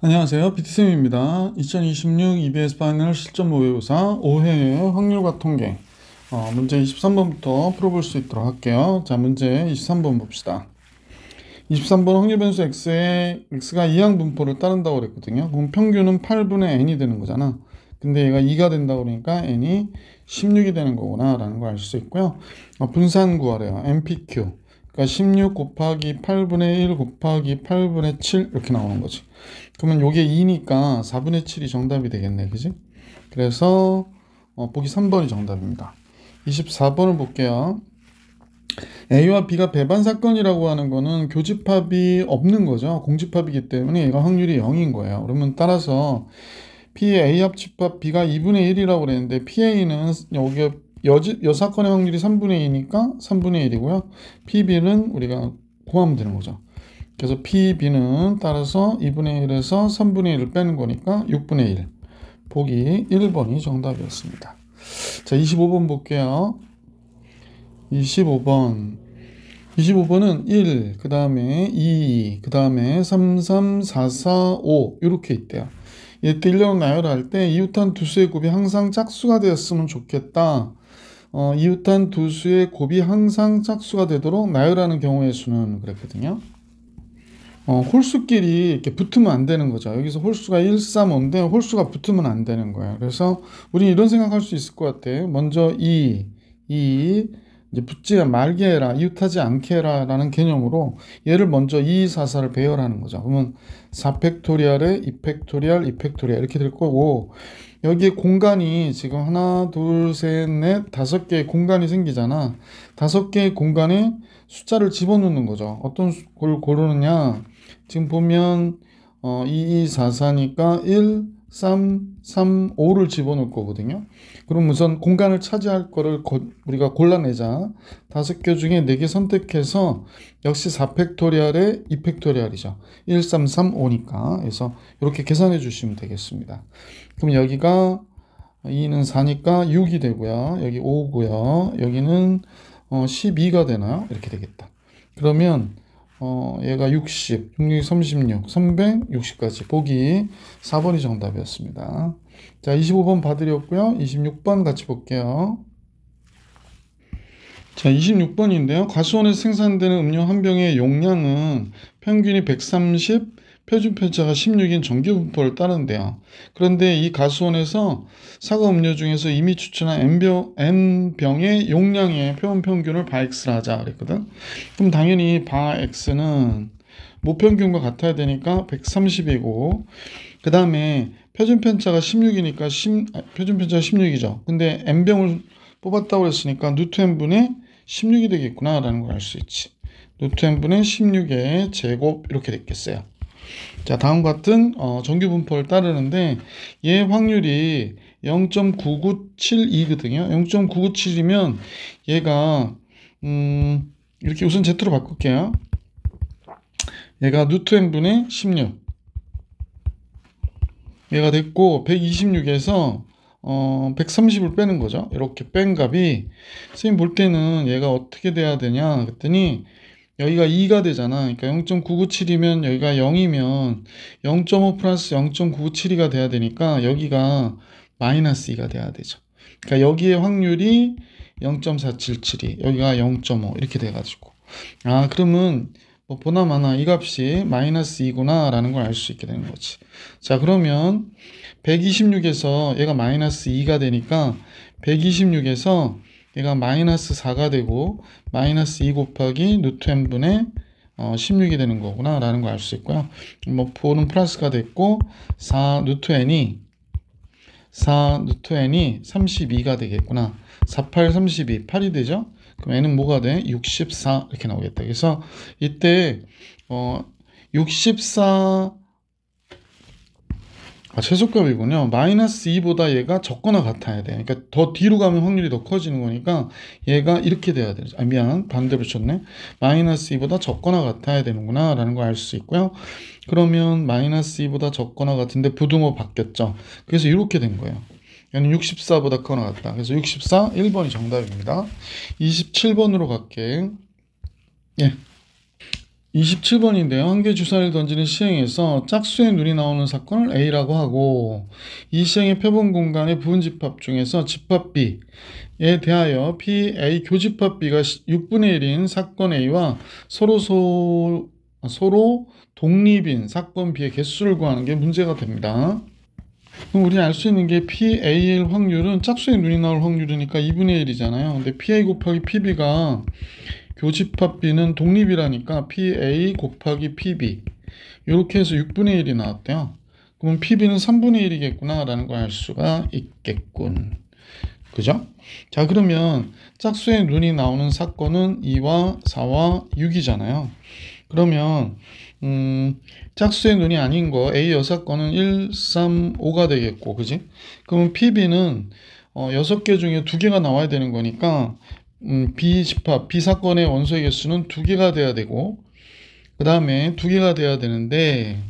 안녕하세요. PT쌤입니다. 2026 EBS 파이널 실전 모의고사 5회의 확률과 통계 문제 23번부터 풀어볼 수 있도록 할게요. 자, 문제 23번 봅시다. 23번 확률 변수 x에 x가 이항 분포를 따른다고 그랬거든요. 그럼 평균은 8분의 n이 되는 거잖아. 근데 얘가 2가 된다고 그러니까 n이 16이 되는 거구나 라는 걸 알 수 있고요. 분산 구하래요. MPQ. 그러니까 16 곱하기 8분의 1 곱하기 8분의 7 이렇게 나오는 거지. 그러면 요게 2니까 4분의 7이 정답이 되겠네. 그지? 그래서 보기 3번이 정답입니다. 24번을 볼게요. A와 B가 배반 사건이라고 하는 거는 교집합이 없는 거죠. 공집합이기 때문에 얘가 확률이 0인 거예요. 그러면 따라서 P의 A 합집합 B가 2분의 1이라고 그랬는데 PA는 여기 여 사건의 확률이 3분의 2니까 3분의 1이고요. PB는 우리가 구하면 되는 거죠. 그래서 PB는 따라서 2분의 1에서 3분의 1을 빼는 거니까 6분의 1. 보기 1번이 정답이었습니다. 자, 25번 볼게요. 25번은 1, 그 다음에 2, 그 다음에 3, 3, 4, 4, 5 이렇게 있대요. 이때 일련 나열할 때 이웃한 두 수의 곱이 항상 짝수가 되었으면 좋겠다. 이웃한 두 수의 곱이 항상 짝수가 되도록 나열하는 경우의 수는 그랬거든요. 홀수끼리 이렇게 붙으면 안 되는 거죠. 여기서 홀수가 1, 3, 5인데 홀수가 붙으면 안 되는 거예요. 그래서 우리는 이런 생각할 수 있을 것 같아요. 먼저 이제 붙지 말게 해라, 이웃하지 않게 해라 라는 개념으로 얘를 먼저 2, 4, 4를 배열하는 거죠. 그러면 4팩토리얼에 2팩토리얼, 2팩토리얼 이렇게 될 거고, 여기에 공간이 지금 하나, 둘, 셋, 넷, 5개의 공간이 생기잖아. 5개의 공간에 숫자를 집어넣는 거죠. 어떤 걸 고르느냐. 지금 보면 2, 2, 4, 4니까 1, 3, 3, 5를 집어넣을 거거든요. 그럼 우선 공간을 차지할 거를 우리가 골라내자. 5개 중에 4개 선택해서 역시 4팩토리얼에 2팩토리얼이죠. 1, 3, 3, 5니까. 그래서 이렇게 계산해 주시면 되겠습니다. 그럼 여기가 2는 4니까 6이 되고요. 여기 5고요. 여기는 12가 되나요? 이렇게 되겠다. 그러면 얘가 60, 66, 36, 360까지 보기 4번이 정답이었습니다. 자, 25번 봐드렸고요. 26번 같이 볼게요. 자, 26번인데요. 가수원에서 생산되는 음료 한 병의 용량은 평균이 130, 표준 편차가 16인 정규 분포를 따른대요. 그런데 이 가수원에서 사과 음료 중에서 이미 추천한 N병의 용량의 표본 평균을 바X를 하자 그랬거든. 그럼 당연히 바X는 모평균과 같아야 되니까 130이고, 그 다음에 표준 편차가 16이니까 표준 편차가 16이죠. 근데 N병을 뽑았다고 했으니까 루트 N분의 16이 되겠구나 라는 걸 알 수 있지. 루트 N분의 16의 제곱 이렇게 됐겠어요. 자, 다음과 같은 정규 분포를 따르는데 얘 확률이 0.9972거든요. 0.997이면 얘가 이렇게 우선 Z로 바꿀게요. 얘가 루트 n분의 16 얘가 됐고, 126에서 130을 빼는 거죠. 이렇게 뺀 값이 선생님 볼 때는 얘가 어떻게 돼야 되냐 그랬더니 여기가 2가 되잖아. 그러니까 0.997이면 여기가 0이면 0.5 플러스 0.972가 돼야 되니까 여기가 마이너스 2가 돼야 되죠. 그러니까 여기의 확률이 0.477이, 여기가 0.5 이렇게 돼가지고, 그러면 뭐 보나마나 이 값이 마이너스 2구나 라는 걸 알 수 있게 되는 거지. 자, 그러면 126에서 얘가 마이너스 2가 되니까 126에서 얘가 마이너스 4가 되고 마이너스 2 곱하기 루트 n분의 16이 되는 거구나 라는 걸 알 수 있고요. 뭐 보는 플러스가 됐고 4 루트 n이 32가 되겠구나. 48, 32, 8이 되죠? 그럼 n은 뭐가 돼? 64 이렇게 나오겠다. 그래서 이때 64 최소값이군요. 마이너스 2보다 얘가 적거나 같아야 돼. 그러니까 더 뒤로 가면 확률이 더 커지는 거니까 얘가 이렇게 돼야 돼. 미안, 반대로 쳤네. 마이너스 2보다 적거나 같아야 되는구나 라는 걸 알 수 있고요. 그러면 마이너스 2보다 적거나 같은데 부등호 바뀌었죠. 그래서 이렇게 된 거예요. 얘는 64보다 크거나 같다. 그래서 64, 1번이 정답입니다. 27번으로 갈게. 예. 27번인데요. 한 개 주사를 던지는 시행에서 짝수의 눈이 나오는 사건을 A라고 하고 이 시행의 표본 공간의 부분 집합 중에서 집합 B에 대하여 PA 교집합 B가 6분의 1인 사건 A와 서로 독립인 사건 B의 개수를 구하는 게 문제가 됩니다. 그럼 우리는 알 수 있는 게 PA일 확률은 짝수의 눈이 나올 확률이니까 2분의 1이잖아요. 근데 PA 곱하기 PB가 교집합 B는 독립이라니까 PA 곱하기 PB 이렇게 해서 6분의 1이 나왔대요. 그럼 PB는 3분의 1이겠구나 라는 걸 알 수가 있겠군. 그죠? 자, 그러면 짝수의 눈이 나오는 사건은 2와 4와 6이잖아요. 그러면 짝수의 눈이 아닌 거 A 여사건은 1, 3, 5가 되겠고, 그지? 그러면 PB는 6개 중에 2개가 나와야 되는 거니까 B집합, B사건의 원소의 개수는 2개가 돼야 되고 그 다음에 2개가 돼야 되는데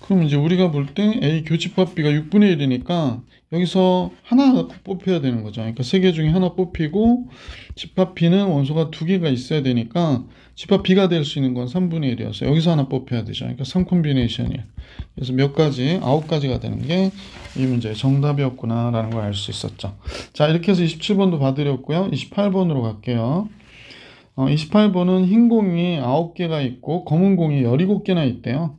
그럼 이제 우리가 볼 때 A 교집합 B가 6분의 1이니까 여기서 하나 뽑혀야 되는 거죠. 그러니까 3개 중에 하나 뽑히고 집합 B는 원소가 2개가 있어야 되니까 집합 B가 될 수 있는 건 3분의 1이었어요. 여기서 하나 뽑혀야 되죠. 그러니까 3콤비네이션이에요. 그래서 몇 가지, 9가지가 되는 게 이 문제의 정답이었구나 라는 걸 알 수 있었죠. 자, 이렇게 해서 27번도 봐드렸고요. 28번으로 갈게요. 28번은 흰 공이 9개가 있고 검은 공이 17개나 있대요.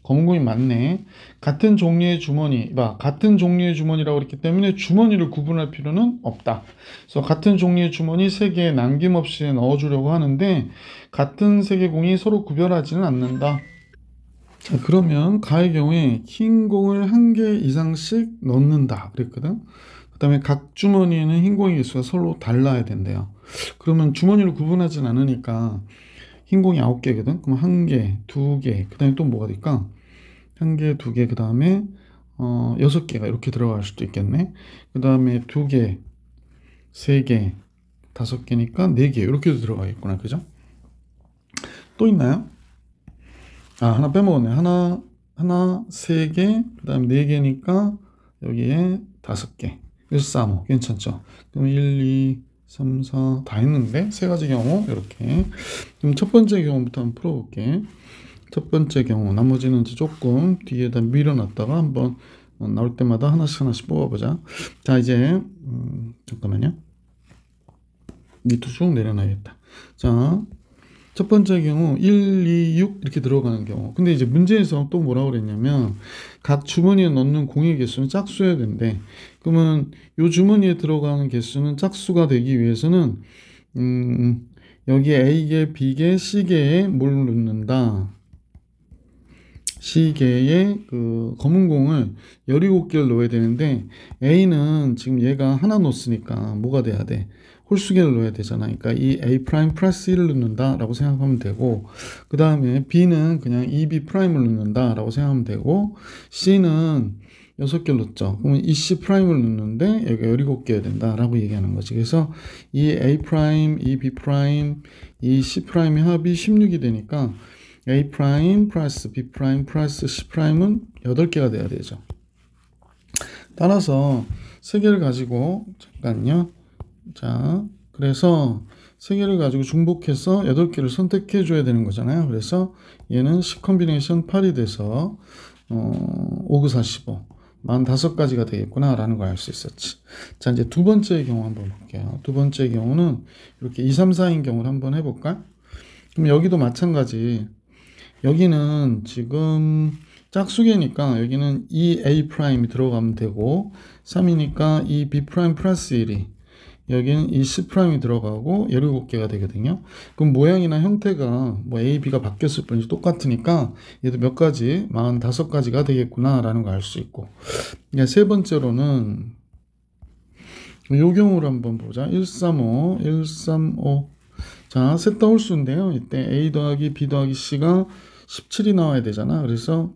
검은 공이 많네. 같은 종류의 주머니라고 그랬기 때문에 주머니를 구분할 필요는 없다. 그래서 같은 종류의 주머니 3개에 남김없이 넣어주려고 하는데 같은 색의 공이 서로 구별하지는 않는다. 자, 그러면 가의 경우에 흰 공을 1개 이상씩 넣는다 그랬거든. 그 다음에 각 주머니에는 흰 공의 개수가 서로 달라야 된대요. 그러면 주머니를 구분하진 않으니까 흰 공이 9개거든. 그럼 1개, 2개, 그 다음에 또 뭐가 될까? 1개, 2개, 그 다음에 6개가 이렇게 들어갈 수도 있겠네. 그 다음에 2개, 3개, 5개니까 4개 이렇게도 들어가겠구나. 그죠? 또 있나요? 하나 빼먹었네. 하나, 3개, 그 다음 4개니까 여기에 5개. 1, 3, 5. 괜찮죠? 그럼 1, 2, 3, 4 다 했는데 3가지 경우 이렇게. 그럼 첫 번째 경우부터 한번 풀어볼게. 첫 번째 경우 나머지는 이제 조금 뒤에다 밀어놨다가 한번 나올 때마다 하나씩 뽑아보자. 자, 이제 잠깐만요. 밑으로 쭉 내려놔야겠다. 자, 첫 번째 경우 1, 2, 6 이렇게 들어가는 경우. 근데 이제 문제에서 또 뭐라고 그랬냐면 각 주머니에 넣는 공의 개수는 짝수여야 된대. 그러면 이 주머니에 들어가는 개수는 짝수가 되기 위해서는 여기 A개, B개, C개에 뭘 넣는다. C개에 그 검은 공을 17개를 넣어야 되는데 A는 지금 얘가 하나 넣었으니까 뭐가 돼야 돼? 홀수개를 넣어야 되잖아. 그러니까 이 A 프라임 플러스 1을 넣는다 라고 생각하면 되고 그 다음에 B는 그냥 2B 프라임을 넣는다 라고 생각하면 되고 C는 6개를 넣었죠. 그러면 이 C 프라임을 넣는데 여기가 17개여야 된다 라고 얘기하는 거지. 그래서 이 A 프라임, 이 B 프라임, 이 C 프라임의 합이 16이 되니까 A 프라임 플러스 B 프라임 플러스 C 프라임은 8개가 돼야 되죠. 따라서 3개를 가지고 잠깐요. 자, 그래서 3개를 가지고 중복해서 8개를 선택해 줘야 되는 거잖아요. 그래서 얘는 C 콤비네이션 8이 돼서 5, 9, 45 45가지가 되겠구나 라는 걸 알 수 있었지. 자, 이제 두 번째 경우 한번 볼게요. 두 번째 경우는 이렇게 2, 3, 4인 경우를 한번 해볼까? 그럼 여기도 마찬가지. 여기는 지금 짝수개니까 여기는 이 A 프라임이 들어가면 되고 3이니까 이 B 프라임 플러스 1이 여기는 이 C 프라임이 들어가고 17개가 되거든요. 그럼 모양이나 형태가 뭐 A, B가 바뀌었을 뿐이지 똑같으니까 얘도 몇 가지 45가지가 되겠구나 라는 걸 알 수 있고 세 번째로는 이 경우를 한번 보자. 135, 135 자, 셋 다 홀수인데요. 이때 A 더하기 B 더하기 C가 17이 나와야 되잖아. 그래서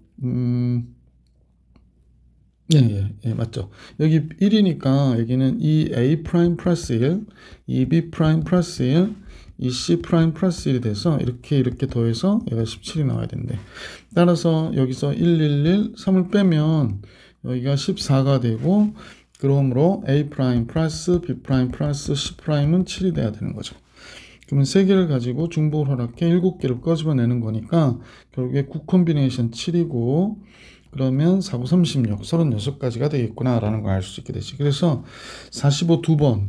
예, 맞죠. 여기 1이니까 여기는 이 A 프라임 플러스 1, 이 B 프라임 플러스 1, 이 C 프라임 플러스 1이 돼서 이렇게 더해서 얘가 17이 나와야 된대. 따라서 여기서 111, 3을 빼면 여기가 14가 되고 그러므로 A 프라임 플러스 B 프라임 플러스 C 프라임은 7이 돼야 되는 거죠. 그러면 3개를 가지고 중복을 허락해 7개를 꺼집어내는 거니까 결국에 9 콤비네이션 7이고 그러면 4, 9, 36, 36가지가 되겠구나 라는 걸 알 수 있게 되지. 그래서 45 2번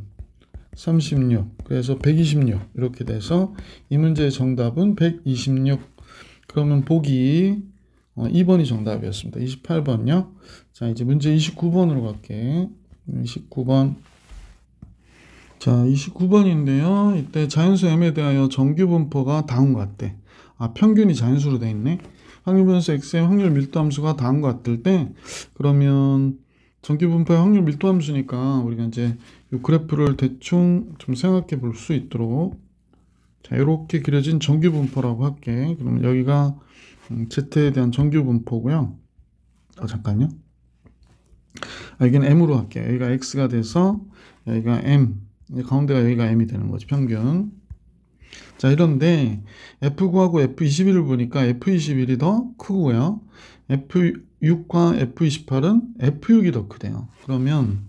36, 그래서 126 이렇게 돼서 이 문제의 정답은 126. 그러면 보기 2번이 정답이었습니다. 28번요. 자, 이제 문제 29번으로 갈게. 29번. 자, 29번인데요. 이때 자연수 m에 대하여 정규 분포가 다음과 같대. 아, 평균이 자연수로 돼 있네. 확률 변수 x의 확률 밀도 함수가 다음과 같을 때, 그러면 정규 분포의 확률 밀도 함수니까 우리가 이제 이 그래프를 대충 좀 생각해 볼 수 있도록, 자, 이렇게 그려진 정규 분포라고 할게. 그러면 여기가 z에 대한 정규 분포고요. 잠깐요. 여기는 m으로 할게요. 여기가 x가 돼서 여기가 m, 가운데가 여기가 m이 되는 거지, 평균. 자, 이런데 F9하고 F21을 보니까 F21이 더 크고요. F6과 F28은 F6이 더 크대요. 그러면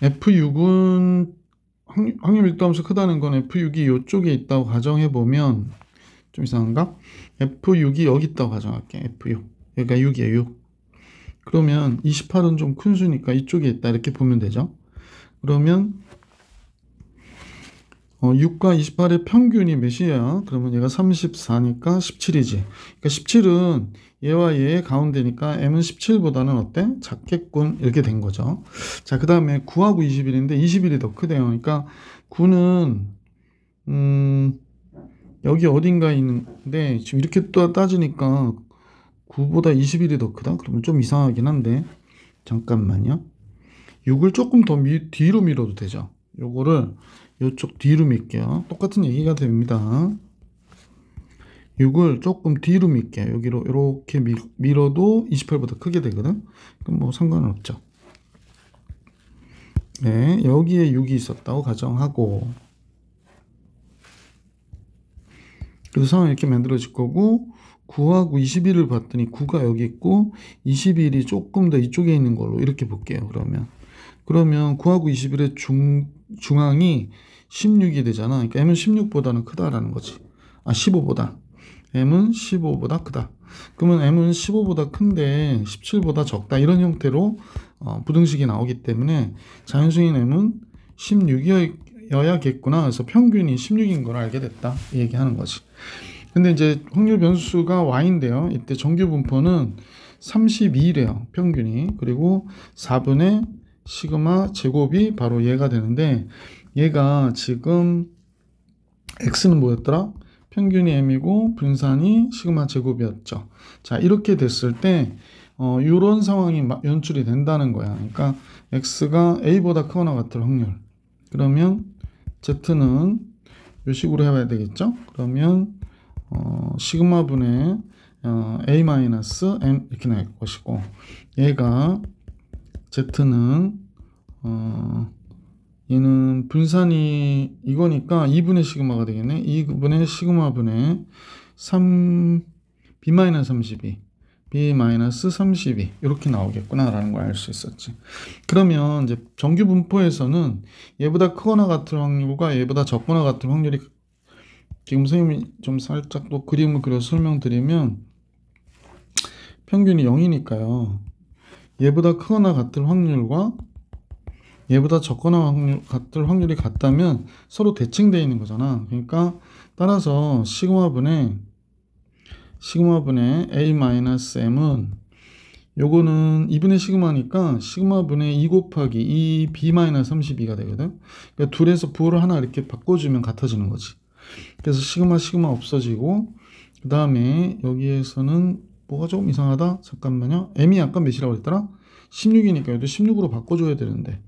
F6은 확률 밀도함수 크다는 건 F6이 이쪽에 있다고 가정해보면 좀 이상한가? F6이 여기 있다고 가정할게. F6. 여기가 6이에요, 6. 그러면 28은 좀 큰 수니까 이쪽에 있다 이렇게 보면 되죠. 그러면 6과 28의 평균이 몇이야? 그러면 얘가 34니까 17이지. 그러니까 17은 얘와 얘의 가운데니까 m은 17보다는 어때? 작겠군. 이렇게 된 거죠. 자, 그 다음에 9하고 21인데 21이 더 크대요. 그러니까 9는 여기 어딘가에 있는데 지금 이렇게 또 따지니까 9보다 21이 더 크다? 그러면 좀 이상하긴 한데 잠깐만요. 6을 조금 더 뒤로 밀어도 되죠. 요거를 이쪽 뒤로 밀게요. 똑같은 얘기가 됩니다. 6을 조금 뒤로 밀게요. 여기로 이렇게 밀어도 28보다 크게 되거든. 그럼 뭐 상관은 없죠. 네, 여기에 6이 있었다고 가정하고, 그래서 상황이 이렇게 만들어질 거고, 9하고 21을 봤더니 9가 여기 있고 21이 조금 더 이쪽에 있는 걸로 이렇게 볼게요. 그러면 9하고 21의 중앙이 16이 되잖아. 그러니까 m은 16보다는 크다라는 거지. 15보다. m은 15보다 크다. 그러면 m은 15보다 큰데 17보다 적다. 이런 형태로 부등식이 나오기 때문에 자연수인 m은 16이어야겠구나. 그래서 평균이 16인 걸 알게 됐다. 이 얘기하는 거지. 근데 이제 확률 변수가 y인데요. 이때 정규 분포는 32래요. 평균이. 그리고 4분의 시그마 제곱이 바로 얘가 되는데, 얘가 지금 x는 뭐였더라? 평균이 m이고 분산이 시그마 제곱이었죠. 자, 이렇게 됐을 때 이런 상황이 연출이 된다는 거야. 그러니까 x가 a보다 크거나 같을 확률. 그러면 z는 이 식으로 해봐야 되겠죠? 그러면 시그마 분의 a-m 이렇게 나올 것이고, 얘가 z는 얘는 분산이 이거니까 2분의 시그마가 되겠네. 2분의 시그마 분의 b-32 b-32 이렇게 나오겠구나 라는 걸 알 수 있었지. 그러면 이제 정규 분포에서는 얘보다 크거나 같을 확률과 얘보다 적거나 같을 확률이, 지금 선생님이 좀 살짝 또 그림을 그려서 설명드리면 평균이 0이니까요. 얘보다 크거나 같을 확률과 얘보다 적거나 같을 확률이 같다면 서로 대칭되어 있는 거잖아. 그러니까 따라서 시그마분의 a-m은 요거는 2분의 시그마니까 시그마분의 2 곱하기 2 b-32가 되거든. 그러니까 둘에서 부호를 하나 이렇게 바꿔주면 같아지는 거지. 그래서 시그마 없어지고, 그 다음에 여기에서는 뭐가 조금 이상하다? 잠깐만요. m이 아까 몇이라고 했더라? 16이니까 여기도 16으로 바꿔줘야 되는데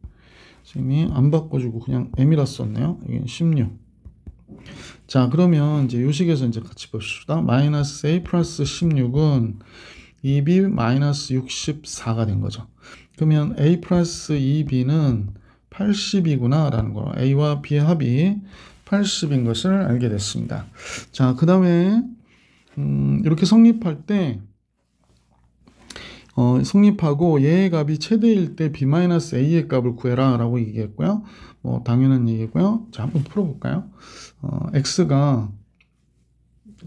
선생님이 안 바꿔주고 그냥 m이라 썼네요. 이게 16. 자, 그러면 이제 요 식에서 이제 같이 봅시다. 마이너스 a 플러스 16은 2b 마이너스 64가 된 거죠. 그러면 a 플러스 2b는 80이구나 라는 거, a와 b의 합이 80인 것을 알게 됐습니다. 자, 그 다음에 이렇게 성립할 때 성립하고 얘의 값이 최대일 때 b-a의 값을 구해라 라고 얘기했고요. 뭐 당연한 얘기고요. 자, 한번 풀어볼까요? x가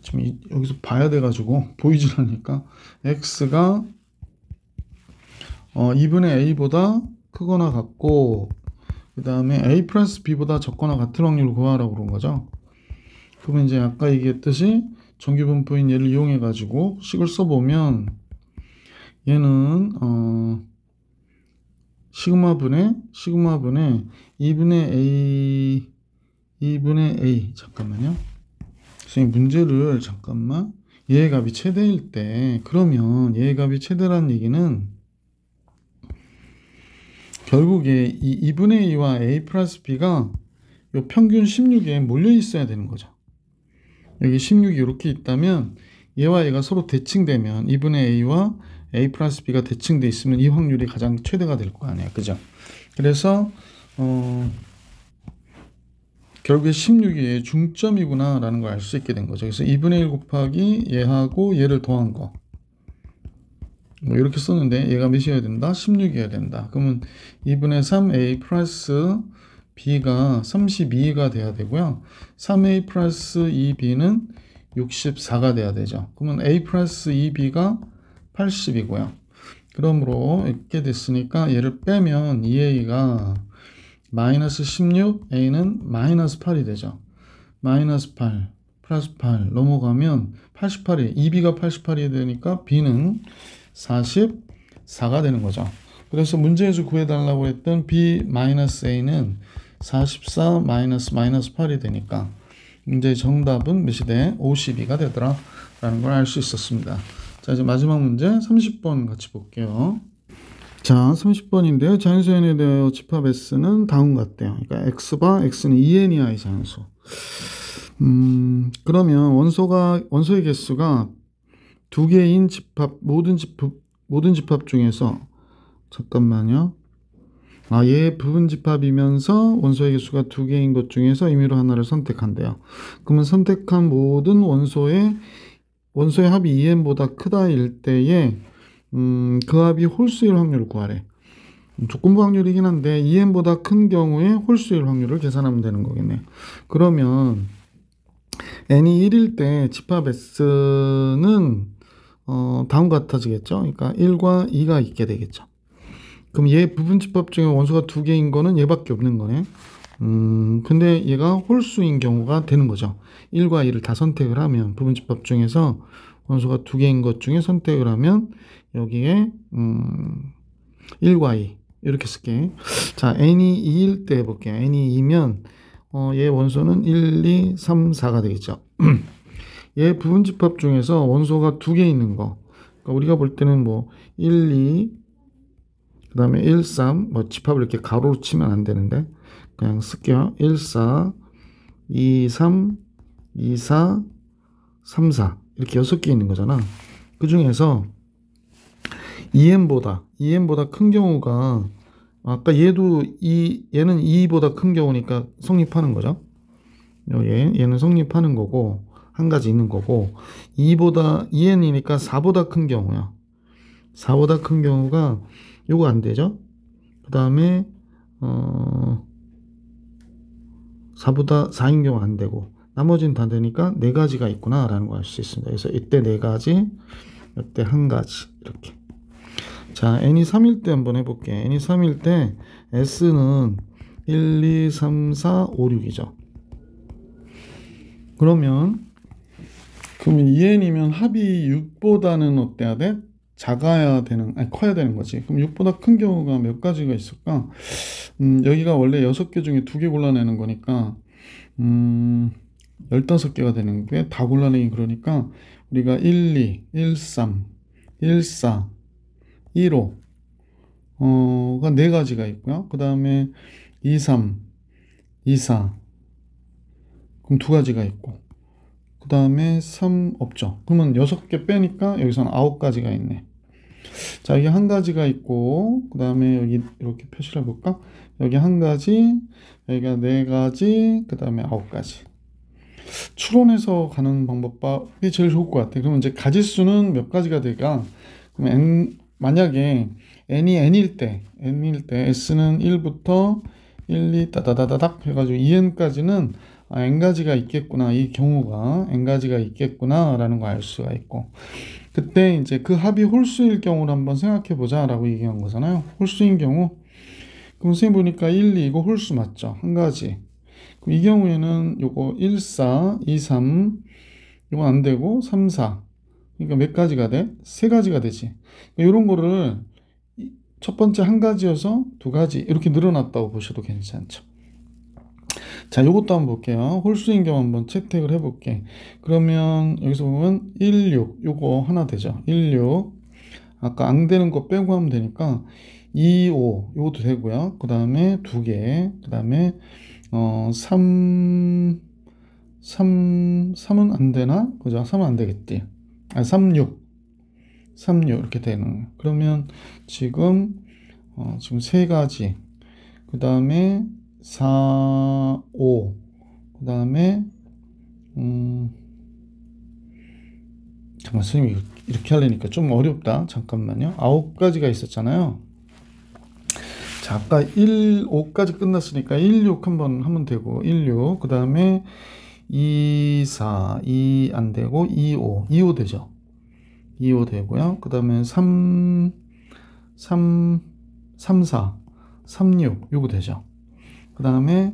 지금 여기서 봐야 돼가지고 보이질 않으니까 x가 2분의 a보다 크거나 같고 그 다음에 a 플러스 b보다 적거나 같은 확률을 구하라고 그런 거죠. 그러면 이제 아까 얘기했듯이 정규분포인 얘를 이용해 가지고 식을 써보면 얘는 시그마분의 2분의 a 잠깐만요. 선생님 문제를 잠깐만. 얘의 값이 최대일 때 그러면 얘의 값이 최대라는 얘기는 결국에 이 2분의 a와 a 플러스 b가 요 평균 16에 몰려 있어야 되는 거죠. 여기 16이 이렇게 있다면 얘와 얘가 서로 대칭되면 2분의 a와 a 플러스 b가 대칭돼 있으면 이 확률이 가장 최대가 될 거 아니에요. 그죠? 그래서 결국에 16이 얘의 중점이구나 라는 걸 알 수 있게 된 거죠. 그래서 2분의 1 곱하기 얘하고 얘를 더한 거 뭐 이렇게 썼는데 얘가 몇이어야 된다? 16이어야 된다. 그러면 2분의 3a 플러스 b가 32가 돼야 되고요. 3a 플러스 2b는 64가 돼야 되죠. 그러면 a 플러스 2b가 80이고요. 그러므로 이렇게 됐으니까 얘를 빼면 2a가 마이너스 16, a는 마이너스 8이 되죠. 마이너스 8, 플러스 8 넘어가면 88이, 2b가 88이 되니까 b는 44가 되는 거죠. 그래서 문제에서 구해달라고 했던 b-a는 44 마이너스 8이 되니까 문제의 정답은 몇이 돼? 52가 되더라 라는 걸 알 수 있었습니다. 자, 이제 마지막 문제 30번 같이 볼게요. 자, 30번인데요. 자연수에 대하여 집합 S는 다음과 같대요. 그러니까 X바 X는 EN이야, 이 자연수. 그러면 원소의 개수가 두 개인 집합, 모든 집합 중에서, 잠깐만요. 얘 부분 집합이면서 원소의 개수가 두 개인 것 중에서 임의로 하나를 선택한대요. 그러면 선택한 모든 원소의 합이 2n보다 크다일 때에 그 합이 홀수일 확률을 구하래. 조건부 확률이긴 한데 2n보다 큰 경우에 홀수일 확률을 계산하면 되는 거겠네. 그러면 n이 1일 때 집합 S는 다음과 같아지겠죠. 그러니까 1과 2가 있게 되겠죠. 그럼 얘 부분 집합 중에 원소가 두 개인 거는 얘밖에 없는 거네. 근데 얘가 홀수인 경우가 되는 거죠. 1과 2를 다 선택을 하면 부분 집합 중에서 원소가 두 개인 것 중에 선택을 하면 여기에 1과 2 이렇게 쓸게. 자, n이 2일 때 해볼게요. n이 2면 얘 원소는 1, 2, 3, 4가 되겠죠. 얘 부분 집합 중에서 원소가 두 개 있는 거. 그러니까 우리가 볼 때는 뭐 1, 2, 그 다음에 1, 3, 뭐 집합을 이렇게 가로로 치면 안 되는데 그냥 쓸게요. 1, 4, 2, 3, 2, 4, 3, 4 이렇게 6개 있는 거잖아. 그 중에서 EN보다 큰 경우가 아까 얘는 2보다 큰 경우니까 성립하는 거죠. 얘는 성립하는 거고 한 가지 있는 거고 2n이니까 4보다 큰 경우야. 4보다 큰 경우가 요거 안 되죠. 그 다음에 4보다 4인 경우 안 되고 나머지는 다 되니까 네 가지가 있구나 라는 걸 알 수 있습니다. 그래서 이때 네 가지, 이때 한 가지 이렇게. 자, n이 3일 때 한번 해볼게. n이 3일 때 s는 1, 2, 3, 4, 5, 6이죠. 그러면 2n이면 합이 6보다는 어때야 돼? 커야 되는 거지. 그럼 6보다 큰 경우가 몇 가지가 있을까? 여기가 원래 6개 중에 2개 골라내는 거니까 15개가 되는 게 다 골라내긴 그러니까 우리가 1, 2, 1, 3, 1, 4, 1, 5가 네 가지가 있고요. 그 다음에 2, 3, 2, 4 그럼 두 가지가 있고 그 다음에 3 없죠. 그러면 6개 빼니까 여기서는 9가지가 있네. 자, 여기 한 가지가 있고 그 다음에 여기 이렇게 표시를 해볼까? 여기 한 가지, 여기가 네 가지, 그 다음에 9가지. 추론해서 가는 방법이 제일 좋을 것 같아. 그러면 이제 가지수는 몇 가지가 될까? 그럼 만약에 n이 n일 때 s는 1부터 1, 2 따다다다닥 해가지고 2n까지는 n가지가 있겠구나, 이 경우가 n가지가 있겠구나 라는 거 알 수가 있고, 그때 이제 그 합이 홀수일 경우를 한번 생각해 보자 라고 얘기한 거잖아요. 홀수인 경우, 그럼 선생님 보니까 1, 2 이거 홀수 맞죠? 한 가지. 그럼 이 경우에는 요거 1, 4, 2, 3 이건 안 되고 3, 4, 그러니까 몇 가지가 돼? 세 가지가 되지. 이런 거를 첫 번째 한 가지여서 두 가지 이렇게 늘어났다고 보셔도 괜찮죠. 자, 요것도 한번 볼게요. 홀수인 경우 한번 채택을 해볼게. 그러면 여기서 보면 1, 6 요거 하나 되죠. 1, 6 아까 안 되는 거 빼고 하면 되니까 2, 5 요것도 되고요. 그 다음에 두 개, 그 다음에 3, 3은 안 되나? 그죠? 3은 안 되겠지. 3, 6 이렇게 되는 거예요. 그러면 지금 세 가지, 그 다음에 4, 5, 그 다음에 잠깐 선생님이 이렇게 하려니까 좀 어렵다. 잠깐만요. 9가지가 있었잖아요. 자, 아까 1, 5까지 끝났으니까 1, 6 한번 하면 되고 1, 6, 그 다음에 2, 4, 2 안 되고 2, 5, 2, 5 되죠. 2, 5 되고요. 그 다음에 3, 4, 3, 6 요거 되죠. 그 다음에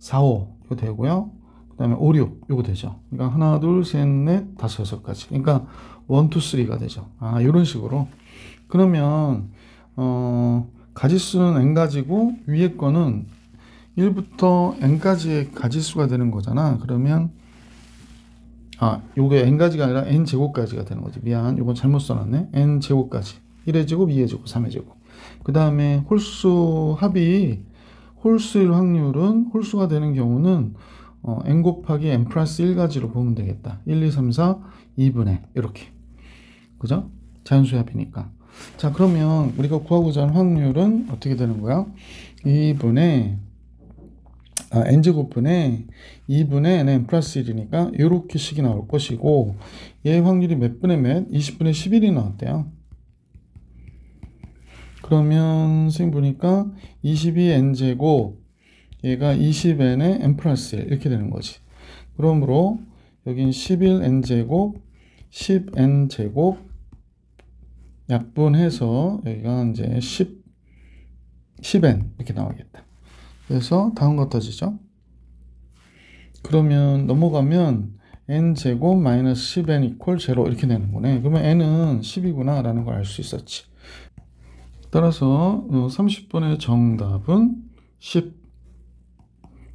4, 5 이거 되고요. 그 다음에 5, 6 요거 되죠. 그러니까 하나, 둘, 셋, 넷, 다섯, 여섯 가지. 그러니까 1, 2, 3가 되죠. 이런 식으로. 그러면 가지수는 n가지고 위에 거는 1부터 n까지의 가지수가 되는 거잖아. 그러면 요게 n가지가 아니라 n제곱까지가 되는 거지. 미안, 요건 잘못 써놨네. n제곱까지. 1의 제곱, 2의 제곱, 3의 제곱. 그 다음에 홀수 합이 홀수일 확률은, 홀수가 되는 경우는 n 곱하기 n 플러스 1가지로 보면 되겠다. 1, 2, 3, 4, 2분의 이렇게. 그죠? 자연수의 합이니까. 자, 그러면 우리가 구하고자 하는 확률은 어떻게 되는 거야? 2분의 n제곱분의 2분의 n 플러스 1이니까 이렇게 식이 나올 것이고, 얘 확률이 몇 분의 몇? 20분의 11이 나왔대요. 그러면 선생님 보니까 22n제곱, 얘가 20n의 n 플러스 1 이렇게 되는 거지. 그러므로 여긴 11n제곱, 10n제곱 약분해서 여기가 이제 10n 이렇게 나오겠다. 그래서 다음 거 떠지죠. 그러면 넘어가면 n제곱 마이너스 10n 이퀄 0 이렇게 되는 거네. 그러면 n은 10이구나 라는 걸 알 수 있었지. 따라서 30번의 정답은 10.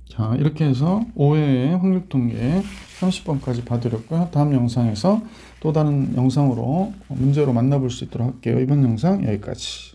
자, 이렇게 해서 5회의 확률 통계 30번까지 봐드렸고요. 다음 영상에서 또 다른 영상으로 문제로 만나볼 수 있도록 할게요. 이번 영상 여기까지.